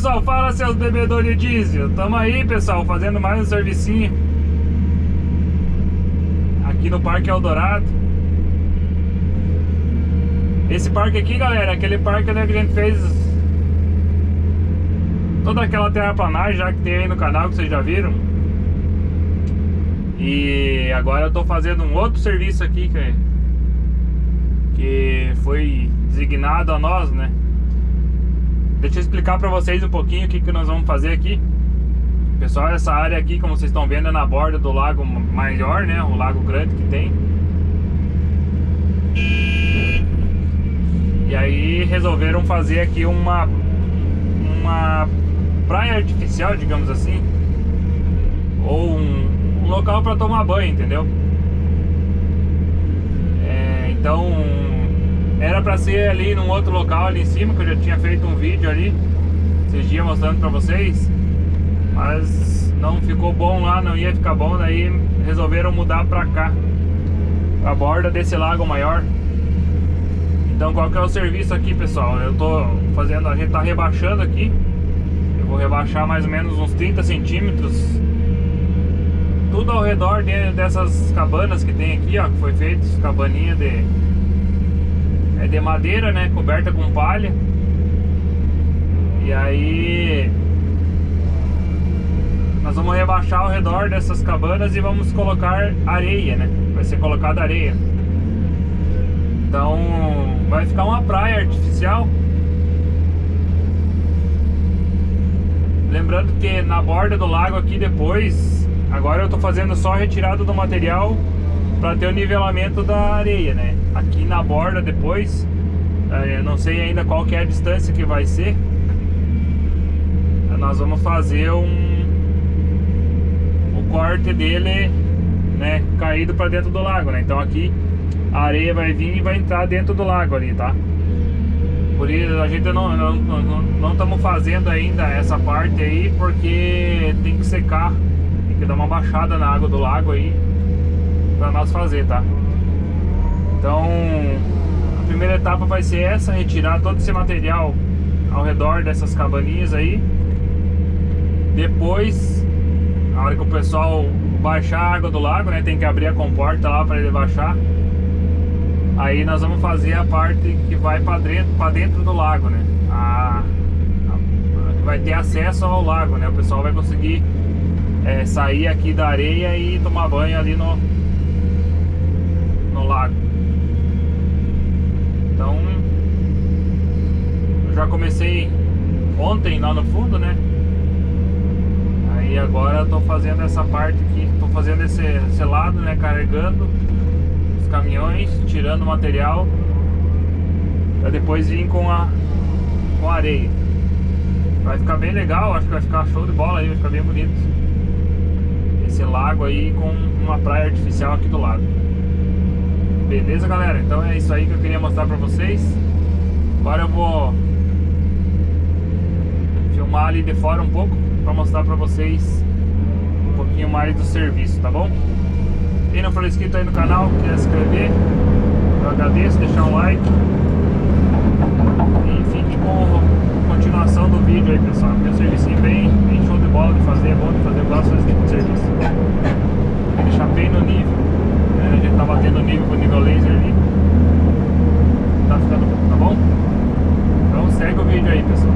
pessoal, fala seus bebedores de diesel. Tamo aí, pessoal, fazendo mais um servicinho aqui no Parque Eldorado. Esse parque aqui, galera, é aquele parque, né, que a gente fez toda aquela terraplanagem já que tem aí no canal, que vocês já viram. E agora eu tô fazendo um outro serviço aqui que foi designado a nós, né? Deixa eu explicar pra vocês um pouquinho o que nós vamos fazer aqui. Pessoal, essa área aqui, como vocês estão vendo, é na borda do lago maior, né? O lago grande que tem. E aí resolveram fazer aqui uma praia artificial, digamos assim. Ou um local para tomar banho, entendeu? Então era para ser ali num outro local ali em cima, que eu já tinha feito um vídeo ali esses dias mostrando para vocês, mas não ficou bom lá, não ia ficar bom, daí resolveram mudar para cá, a borda desse lago maior. Então qual que é o serviço aqui, pessoal? Eu tô fazendo, a gente tá rebaixando aqui. Eu vou rebaixar mais ou menos uns 30 centímetros tudo ao redor dessas cabanas que tem aqui, ó, que foi feito, cabaninha de madeira, né, coberta com palha. E aí nós vamos rebaixar ao redor dessas cabanas e vamos colocar areia, né? Vai ser colocada areia. Então vai ficar uma praia artificial. Lembrando que na borda do lago aqui depois, agora eu tô fazendo só a retirada do material para ter o nivelamento da areia, né? Aqui na borda depois, eu não sei ainda qual que é a distância que vai ser. Nós vamos fazer o corte dele, né, caído para dentro do lago, né? Então aqui a areia vai vir e vai entrar dentro do lago ali, tá? Por isso a gente não estamos fazendo ainda essa parte aí, porque tem que secar, tem que dar uma baixada na água do lago aí para nós fazer, tá? Então a primeira etapa vai ser essa, retirar todo esse material ao redor dessas cabaninhas aí. Depois, a hora que o pessoal baixar a água do lago, né, tem que abrir a comporta lá para ele baixar. Aí nós vamos fazer a parte que vai para dentro do lago, né? Vai ter acesso ao lago, né? O pessoal vai conseguir sair aqui da areia e tomar banho ali no lago. Então, eu já comecei ontem lá no fundo, né? Aí agora eu tô fazendo essa parte aqui, tô fazendo esse lado, né? Carregando os caminhões, tirando o material, pra depois vir com a areia. Vai ficar bem legal, acho que vai ficar show de bola aí, vai ficar bem bonito esse lago aí com uma praia artificial aqui do lado. Beleza, galera? Então é isso aí que eu queria mostrar pra vocês. Agora eu vou filmar ali de fora um pouco pra mostrar pra vocês um pouquinho mais do serviço, tá bom? Quem não for inscrito aí no canal, quer se inscrever, eu agradeço, deixar um like e fique com a continuação do vídeo aí, pessoal. Tem um serviço bem show de bola de fazer, é bom de fazer, eu gosto desse tipo de serviço. Tem que deixar bem no nível, né? A gente tá batendo o nível com o nível laser ali, tá ficando bom, tá bom? Então segue o vídeo aí, pessoal.